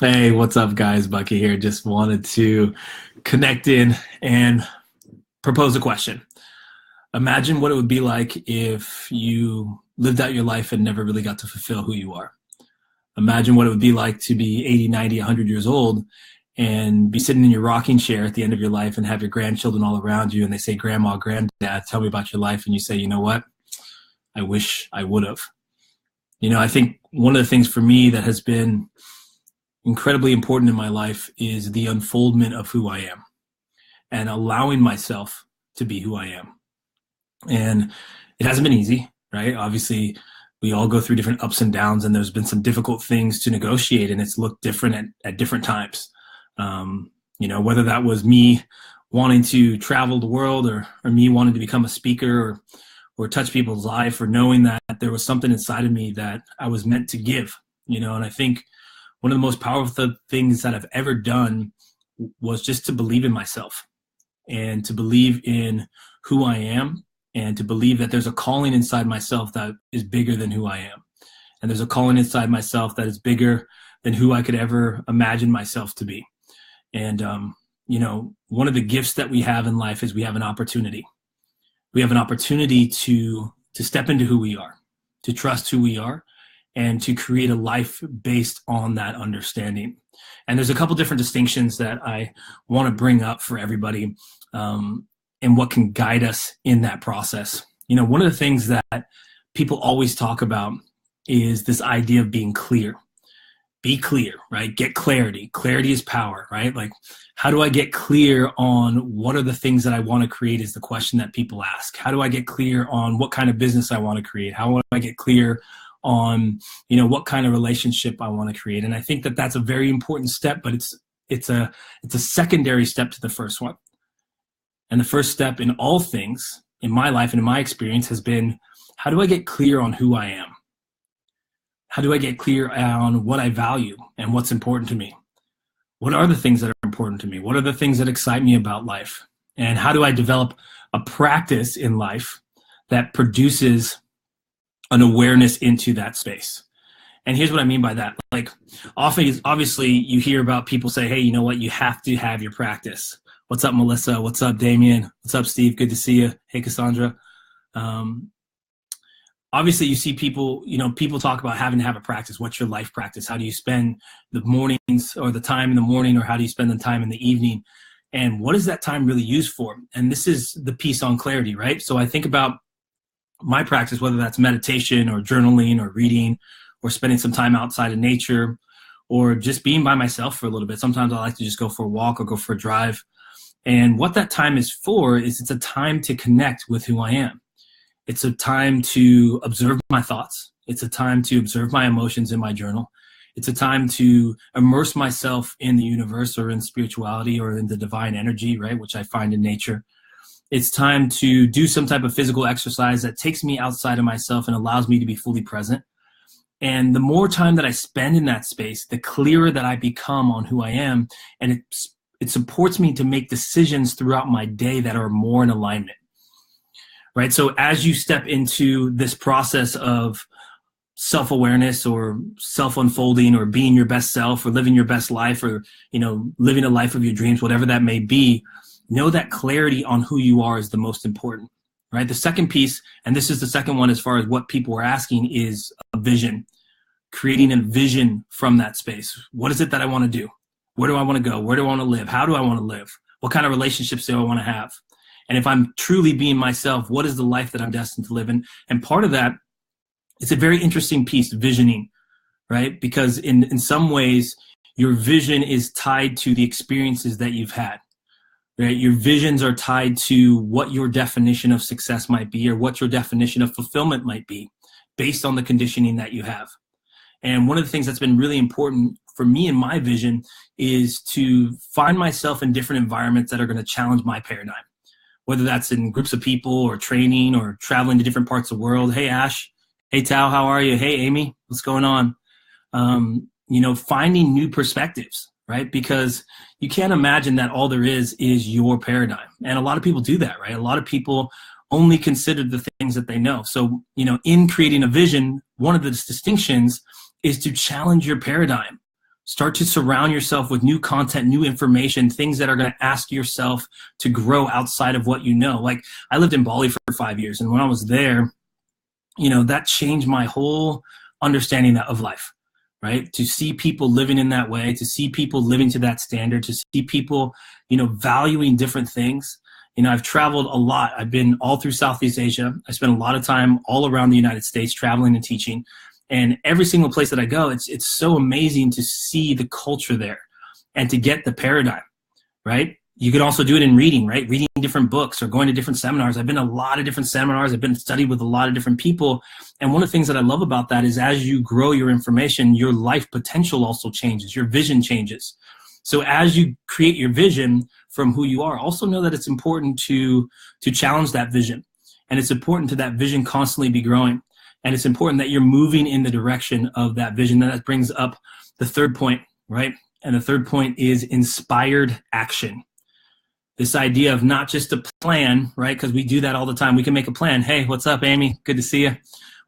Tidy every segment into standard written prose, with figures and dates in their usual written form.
Hey, what's up, guys? Bucky here. Just wanted to connect in and propose a question. Imagine what it would be like if you lived out your life and never really got to fulfill who you are. Imagine what it would be like to be 80, 90, 100 years old and be sitting in your rocking chair at the end of your life and have your grandchildren all around you and they say, Grandma, Granddad, tell me about your life. And you say, you know what? I wish I would have. I think one of the things for me that has been incredibly important in my life is the unfoldment of who I am and allowing myself to be who I am. And it hasn't been easy, right? Obviously, we all go through different ups and downs, and there's been some difficult things to negotiate, and it's looked different at different times. Whether that was me wanting to travel the world or me wanting to become a speaker or touch people's life, or knowing that there was something inside of me that I was meant to give, and I think one of the most powerful things that I've ever done was just to believe in myself and to believe in who I am and to believe that there's a calling inside myself that is bigger than who I am. And there's a calling inside myself that is bigger than who I could ever imagine myself to be. And, one of the gifts that we have in life is we have an opportunity. We have an opportunity to step into who we are, to trust who we are, and to create a life based on that understanding. And there's a couple different distinctions that I want to bring up for everybody, and what can guide us in that process. One of the things that people always talk about is this idea of being clear. Be clear, right? Get clarity. Clarity is power, right? Like, how do I get clear on what are the things that I want to create is the question that people ask. How do I get clear on what kind of business I want to create? How do I get clear on what kind of relationship I want to create? And I think that that's a very important step, but it's a secondary step to the first one. And the first step in all things in my life and in my experience has been, how do I get clear on who I am? How do I get clear on what I value and what's important to me? What are the things that are important to me? What are the things that excite me about life? And how do I develop a practice in life that produces an awareness into that space? And here's what I mean by that. Like, often, obviously, you hear about people say, hey, you know what? You have to have your practice. What's up, Melissa? What's up, Damien? What's up, Steve? Good to see you. Hey, Cassandra. Obviously, you see people talk about having to have a practice. What's your life practice? How do you spend the mornings or the time in the morning, or how do you spend the time in the evening? And what is that time really used for? And this is the piece on clarity, right? So I think about my practice, whether that's meditation or journaling or reading or spending some time outside of nature or just being by myself for a little bit. Sometimes I like to just go for a walk or go for a drive. And what that time is for is it's a time to connect with who I am. It's a time to observe my thoughts. It's a time to observe my emotions in my journal. It's a time to immerse myself in the universe or in spirituality or in the divine energy, right, which I find in nature. It's time to do some type of physical exercise that takes me outside of myself and allows me to be fully present. And the more time that I spend in that space, the clearer that I become on who I am. And it supports me to make decisions throughout my day that are more in alignment. Right? So as you step into this process of self-awareness or self-unfolding or being your best self or living your best life or, living a life of your dreams, whatever that may be, know that clarity on who you are is the most important, right? The second piece, and this is the second one as far as what people are asking, is a vision, creating a vision from that space. What is it that I want to do? Where do I want to go? Where do I want to live? How do I want to live? What kind of relationships do I want to have? And if I'm truly being myself, what is the life that I'm destined to live in? And part of that, it's a very interesting piece, visioning, right? Because in some ways, your vision is tied to the experiences that you've had, right? Your visions are tied to what your definition of success might be or what your definition of fulfillment might be based on the conditioning that you have. And one of the things that's been really important for me in my vision is to find myself in different environments that are going to challenge my paradigm. Whether that's in groups of people or training or traveling to different parts of the world. Hey, Ash. Hey, Tao, how are you? Hey, Amy, what's going on? Finding new perspectives, right? Because you can't imagine that all there is your paradigm. And a lot of people do that, right? A lot of people only consider the things that they know. So, in creating a vision, one of the distinctions is to challenge your paradigm, Start to surround yourself with new content, new information, things that are going to ask yourself to grow outside of what you know. Like, I lived in Bali for 5 years, and when I was there, that changed my whole understanding of life, right? To see people living in that way, to see people living to that standard, to see people, valuing different things. I've traveled a lot. I've been all through Southeast Asia. I spent a lot of time all around the United States traveling and teaching. And every single place that I go, it's so amazing to see the culture there and to get the paradigm, right? You could also do it in reading, right? Reading different books or going to different seminars. I've been to a lot of different seminars. I've been studied with a lot of different people. And one of the things that I love about that is as you grow your information, your life potential also changes. Your vision changes. So as you create your vision from who you are, also know that it's important to challenge that vision. And it's important to that vision constantly be growing. And it's important that you're moving in the direction of that vision. And that brings up the third point, right? And the third point is inspired action. This idea of not just a plan, right? Because we do that all the time. We can make a plan. Hey, what's up, Amy? Good to see you.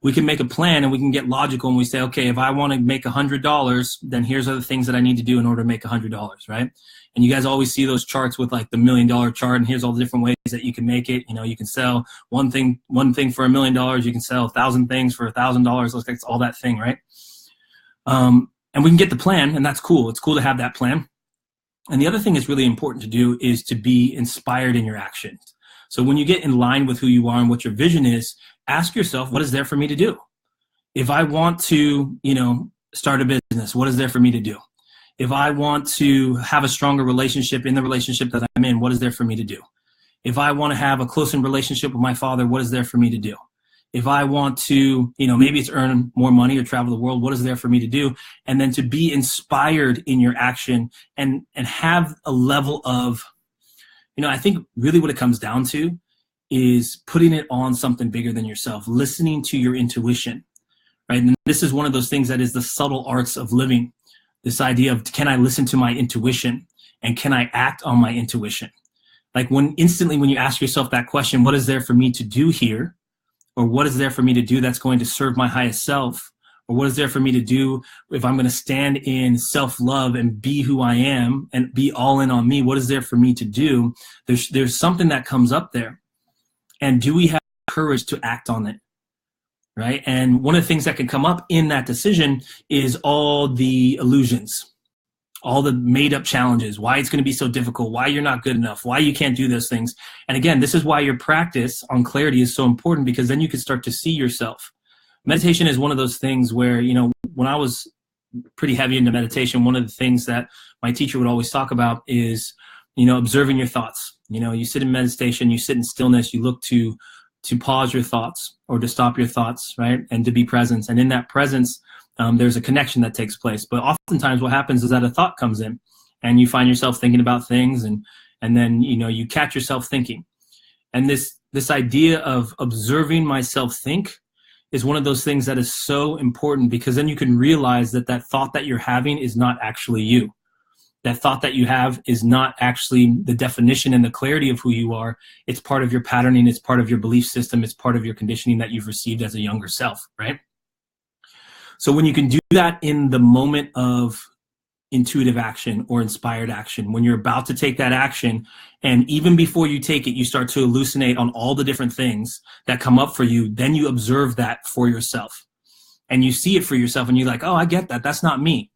We can make a plan and we can get logical and we say, okay, if I want to make $100, then here's other things that I need to do in order to make $100, right? And you guys always see those charts with like the $1 million chart, and here's all the different ways that you can make it. You can sell one thing for $1 million. You can sell 1,000 things for $1,000. It's all that thing, right? And we can get the plan, and that's cool. It's cool to have that plan. And the other thing that's really important to do is to be inspired in your actions. So when you get in line with who you are and what your vision is, ask yourself, what is there for me to do? If I want to, start a business, what is there for me to do? If I want to have a stronger relationship in the relationship that I'm in, what is there for me to do? If I want to have a closer relationship with my father, what is there for me to do? If I want to, maybe it's earn more money or travel the world, what is there for me to do? And then to be inspired in your action and have a level of, I think really what it comes down to is putting it on something bigger than yourself, listening to your intuition, right? And this is one of those things that is the subtle arts of living. This idea of, can I listen to my intuition and can I act on my intuition? Like when you ask yourself that question, what is there for me to do here? Or what is there for me to do that's going to serve my highest self? Or what is there for me to do if I'm going to stand in self-love and be who I am and be all in on me? What is there for me to do? There's something that comes up there. And do we have courage to act on it? Right? And one of the things that can come up in that decision is all the illusions, all the made up challenges, why it's going to be so difficult, why you're not good enough, why you can't do those things. And again, this is why your practice on clarity is so important, because then you can start to see yourself. Meditation is one of those things where, when I was pretty heavy into meditation, one of the things that my teacher would always talk about is, observing your thoughts. You sit in meditation, you sit in stillness, you look to pause your thoughts or to stop your thoughts, right? And to be present. And in that presence, there's a connection that takes place. But oftentimes what happens is that a thought comes in and you find yourself thinking about things and then, you catch yourself thinking. And this idea of observing myself think is one of those things that is so important, because then you can realize that thought that you're having is not actually you. That thought that you have is not actually the definition and the clarity of who you are. It's part of your patterning. It's part of your belief system. It's part of your conditioning that you've received as a younger self, right? So when you can do that in the moment of intuitive action or inspired action, when you're about to take that action, and even before you take it, you start to hallucinate on all the different things that come up for you, then you observe that for yourself. And you see it for yourself and you're like, oh, I get that. That's not me.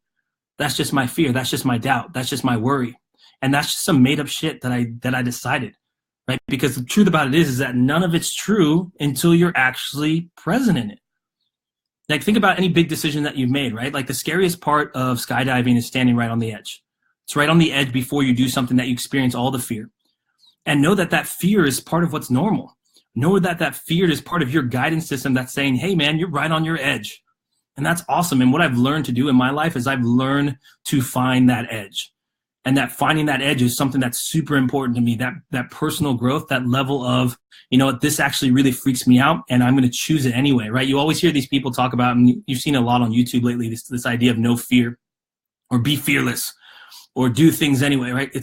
That's just my fear. That's just my doubt. That's just my worry. And that's just some made up shit that I decided, right? Because the truth about it is that none of it's true until you're actually present in it. Like, think about any big decision that you've made, right? Like, the scariest part of skydiving is standing right on the edge. It's right on the edge before you do something that you experience all the fear. And know that fear is part of what's normal. Know that fear is part of your guidance system that's saying, hey, man, you're right on your edge. And that's awesome. And what I've learned to do in my life is I've learned to find that edge. And that finding that edge is something that's super important to me, that personal growth, that level of, this actually really freaks me out and I'm going to choose it anyway, right? You always hear these people talk about, and you've seen a lot on YouTube lately, this idea of no fear or be fearless or do things anyway, right?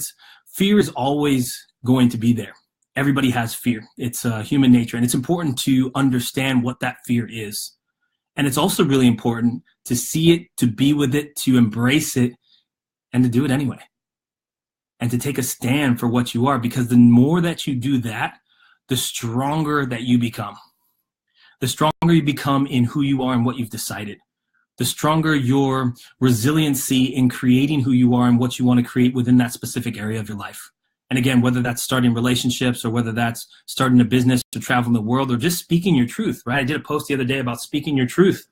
Fear is always going to be there. Everybody has fear. It's human nature. And it's important to understand what that fear is. And it's also really important to see it, to be with it, to embrace it, and to do it anyway, and to take a stand for what you are, because the more that you do that, the stronger that you become. The stronger you become in who you are and what you've decided. The stronger your resiliency in creating who you are and what you want to create within that specific area of your life. And again, whether that's starting relationships or whether that's starting a business or traveling the world or just speaking your truth, right? I did a post the other day about speaking your truth.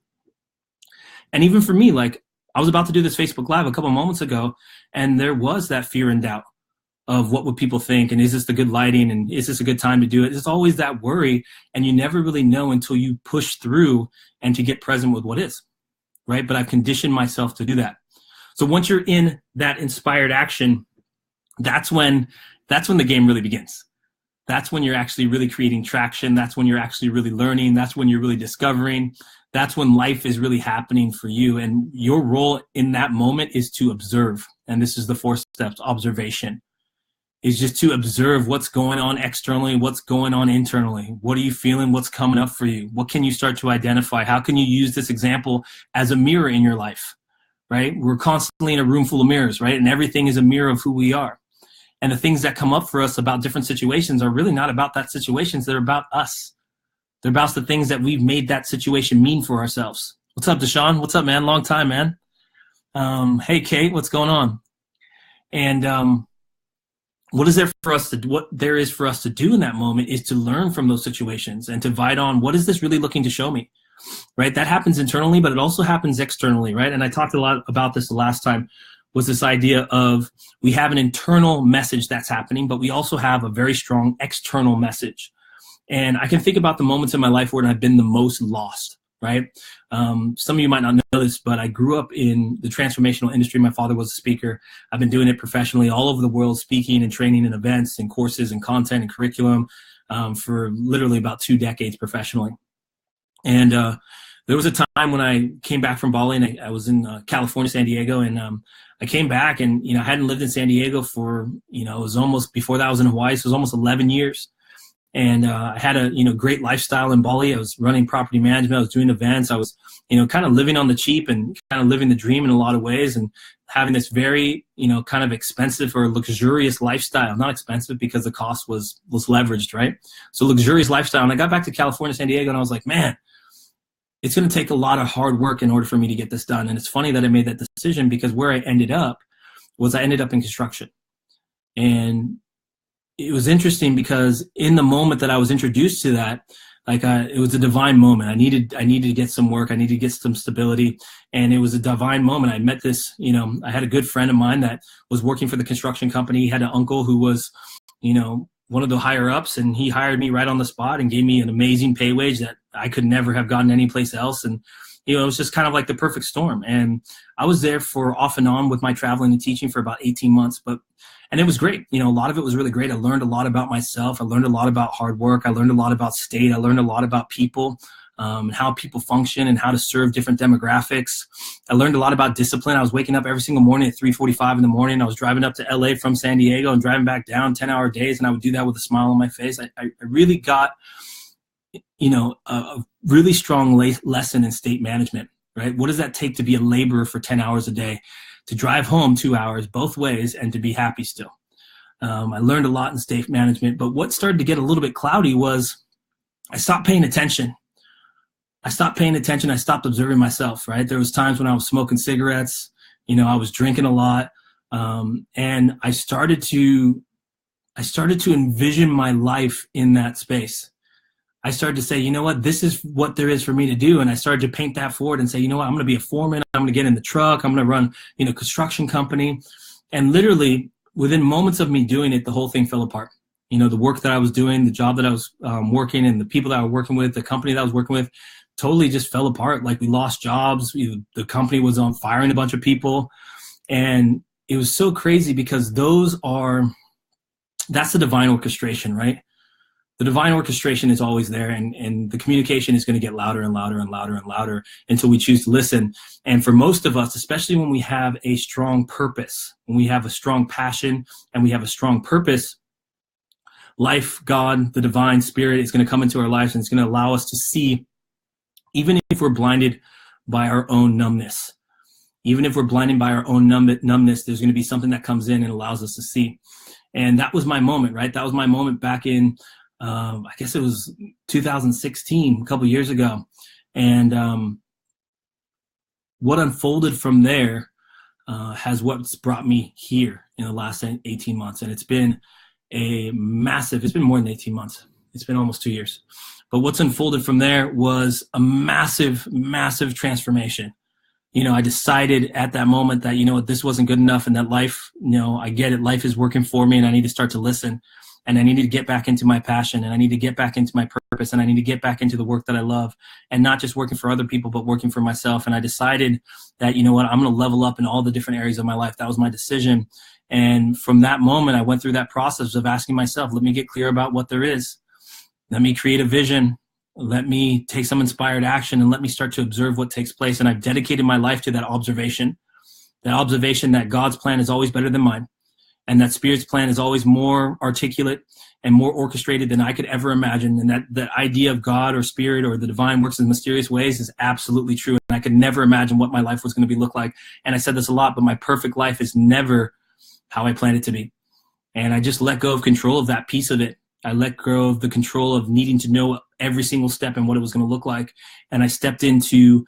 And even for me, like, I was about to do this Facebook Live a couple moments ago, and there was that fear and doubt of what would people think, and is this the good lighting, and is this a good time to do it? It's always that worry, and you never really know until you push through and to get present with what is, right? But I've conditioned myself to do that. So once you're in that inspired action, that's when the game really begins. That's when you're actually really creating traction. That's when you're actually really learning. That's when you're really discovering. That's when life is really happening for you. And your role in that moment is to observe. And this is the 4 steps. Observation is just to observe what's going on externally, what's going on internally. What are you feeling? What's coming up for you? What can you start to identify? How can you use this example as a mirror in your life, right? We're constantly in a room full of mirrors, right? And everything is a mirror of who we are. And the things that come up for us about different situations are really not about that situations. They're about us. They're about the things that we've made that situation mean for ourselves. What's up, Deshaun? What's up, man? Long time, man. Hey, Kate, what's going on? And what there is for us to do in that moment is to learn from those situations and to divide on what is this really looking to show me, right? That happens internally, but it also happens externally, right? And I talked a lot about this the last time, was this idea of we have an internal message that's happening, but we also have a very strong external message. And I can think about the moments in my life where I've been the most lost, right? Some of you might not know this, but I grew up in the transformational industry. My father was a speaker. I've been doing it professionally all over the world, speaking and training in events and courses and content and curriculum for literally about 2 decades professionally. And there was a time when I came back from Bali, and I was in California, San Diego, and I came back, and I hadn't lived in San Diego for it was almost, before that I was in Hawaii, so it was almost 11 years. And I had a great lifestyle in Bali. I was running property management. I was doing events. I was kind of living on the cheap and kind of living the dream in a lot of ways, and having this very kind of expensive or luxurious lifestyle. Not expensive because the cost was leveraged, right? So luxurious lifestyle. And I got back to California, San Diego, and I was like, man, it's going to take a lot of hard work in order for me to get this done. And it's funny that I made that decision, because where I ended up in construction. And it was interesting because in the moment that I was introduced to that, it was a divine moment. I needed to get some work. I needed to get some stability. And it was a divine moment. I met this, I had a good friend of mine that was working for the construction company. He had an uncle who was, one of the higher ups, and he hired me right on the spot and gave me an amazing pay wage that I could never have gotten anyplace else. And, it was just kind of like the perfect storm. And I was there for off and on with my traveling and teaching for about 18 months, and it was great. A lot of it was really great. I learned a lot about myself. I learned a lot about hard work. I learned a lot about state. I learned a lot about people, and how people function and how to serve different demographics. I learned a lot about discipline. I was waking up every single morning at 3:45 in the morning. I was driving up to LA from San Diego and driving back down 10-hour days. And I would do that with a smile on my face. I really got, a really strong lesson in state management, right? What does that take to be a laborer for 10 hours a day, to drive home 2 hours both ways, and to be happy still? I learned a lot in state management, but what started to get a little bit cloudy was I stopped paying attention. I stopped observing myself, right? There was times when I was smoking cigarettes, I was drinking a lot. And I started to envision my life in that space. I started to say, you know what, this is what there is for me to do. And I started to paint that forward and say, you know what, I'm going to be a foreman. I'm going to get in the truck. I'm going to run, construction company. And literally within moments of me doing it, the whole thing fell apart. The work that I was doing, the job that I was working, and the people that I was working with, the company that I was working with, totally just fell apart. Like, we lost jobs. The company was on firing a bunch of people. And it was so crazy because that's the divine orchestration, right? The divine orchestration is always there, and the communication is going to get louder and louder and louder and louder until we choose to listen. And for most of us, especially when we have a strong purpose, when we have a strong passion and we have a strong purpose, life, God, the divine spirit is going to come into our lives, and it's going to allow us to see, even if we're blinded by our own numbness. Even if we're blinded by our own numbness, there's going to be something that comes in and allows us to see. And that was my moment, right? That was my moment back in, I guess it was 2016, a couple years ago. And what unfolded from there has what's brought me here in the last 18 months. And it's been it's been more than 18 months. It's been almost 2 years. But what's unfolded from there was a massive, massive transformation. I decided at that moment that, this wasn't good enough, and that life, I get it. Life is working for me, and I need to start to listen, and I need to get back into my passion, and I need to get back into my purpose, and I need to get back into the work that I love, and not just working for other people, but working for myself. And I decided that, I'm going to level up in all the different areas of my life. That was my decision. And from that moment, I went through that process of asking myself, let me get clear about what there is. Let me create a vision. Let me take some inspired action, and let me start to observe what takes place. And I've dedicated my life to that observation that God's plan is always better than mine, and that Spirit's plan is always more articulate and more orchestrated than I could ever imagine. And that idea of God or Spirit or the divine works in mysterious ways is absolutely true. And I could never imagine what my life was going to look like. And I said this a lot, but my perfect life is never how I planned it to be. And I just let go of control of that piece of it. I let go of the control of needing to know every single step and what it was going to look like. And I stepped into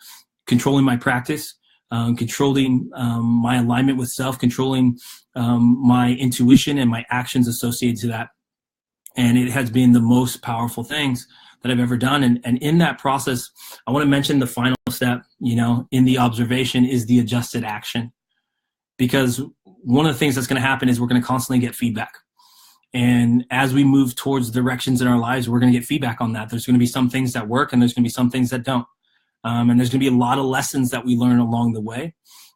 controlling my practice, controlling my alignment with self, controlling my intuition and my actions associated to that. And it has been the most powerful things that I've ever done. And in that process, I want to mention the final step, in the observation is the adjusted action. Because one of the things that's going to happen is we're going to constantly get feedback. And as we move towards directions in our lives, we're going to get feedback on that. There's going to be some things that work, and there's going to be some things that don't. And there's going to be a lot of lessons that we learn along the way.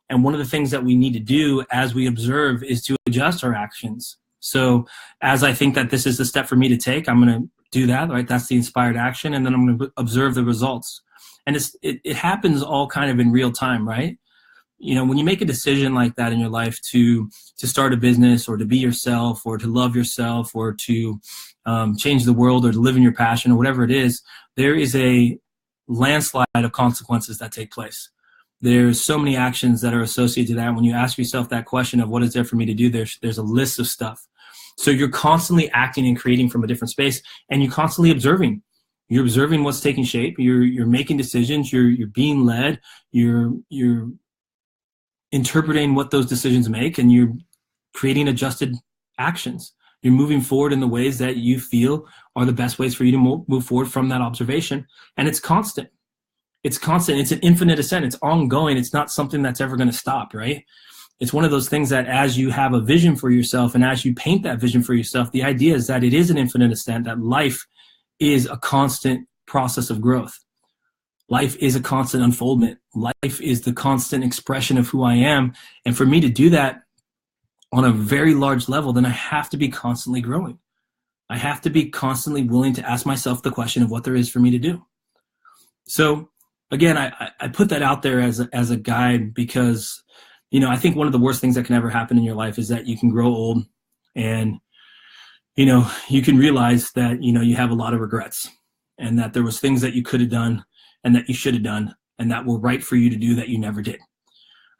And one of the things that we need to do as we observe is to adjust our actions. So as I think that this is the step for me to take, I'm going to do that, right? That's the inspired action. And then I'm going to observe the results. And it happens all kind of in real time, right? When you make a decision like that in your life to start a business or to be yourself or to love yourself or to change the world or to live in your passion or whatever it is, there is a landslide of consequences that take place. There's so many actions that are associated to that. When you ask yourself that question of what is there for me to do, there's a list of stuff. So you're constantly acting and creating from a different space, and you're constantly observing. You're observing what's taking shape. You're making decisions. You're being led. You're interpreting what those decisions make, and you're creating adjusted actions. You're moving forward in the ways that you feel are the best ways for you to move forward from that observation. And it's constant. It's constant. It's an infinite ascent. It's ongoing. It's not something that's ever going to stop, right? It's one of those things that as you have a vision for yourself and as you paint that vision for yourself, the idea is that it is an infinite ascent, that life is a constant process of growth. Life is a constant unfoldment. Life is the constant expression of who I am. And for me to do that on a very large level, then I have to be constantly growing. I have to be constantly willing to ask myself the question of what there is for me to do. So again, I put that out there as a guide because, I think one of the worst things that can ever happen in your life is that you can grow old and, you can realize that, you have a lot of regrets and that there was things that you could have done and that you should have done, and that were right for you to do that you never did.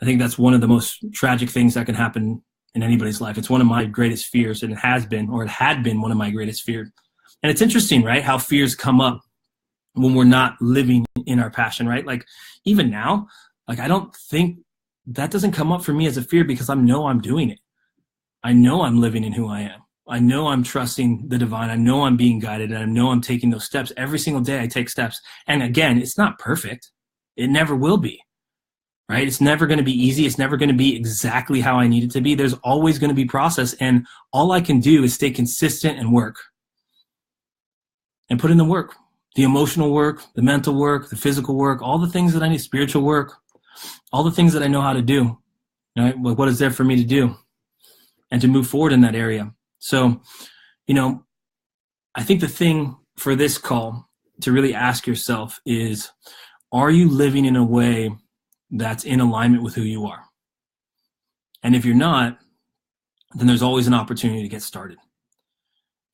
I think that's one of the most tragic things that can happen in anybody's life. It's one of my greatest fears, and it had been one of my greatest fears. And it's interesting, right, how fears come up when we're not living in our passion, right? Like even now, I don't think that doesn't come up for me as a fear because I know I'm doing it. I know I'm living in who I am. I know I'm trusting the divine. I know I'm being guided, and I know I'm taking those steps. Every single day I take steps. And again, it's not perfect. It never will be, right? It's never going to be easy. It's never going to be exactly how I need it to be. There's always going to be process. And all I can do is stay consistent and work and put in the work, the emotional work, the mental work, the physical work, all the things that I need, spiritual work, all the things that I know how to do, right? What is there for me to do and to move forward in that area? So, I think the thing for this call to really ask yourself is, are you living in a way that's in alignment with who you are? And if you're not, then there's always an opportunity to get started.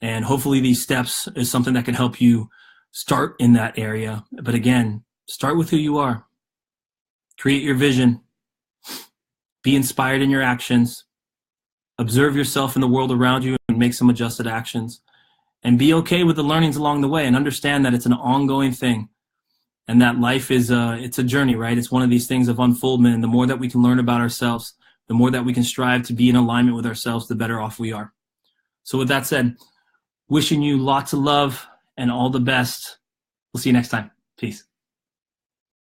And hopefully these steps is something that can help you start in that area. But again, start with who you are. Create your vision. be inspired in your actions, observe yourself in the world around you and make some adjusted actions, and be okay with the learnings along the way and understand that it's an ongoing thing and that life is it's a journey, right? It's one of these things of unfoldment. And the more that we can learn about ourselves, the more that we can strive to be in alignment with ourselves, the better off we are. So with that said, wishing you lots of love and all the best. We'll see you next time. Peace.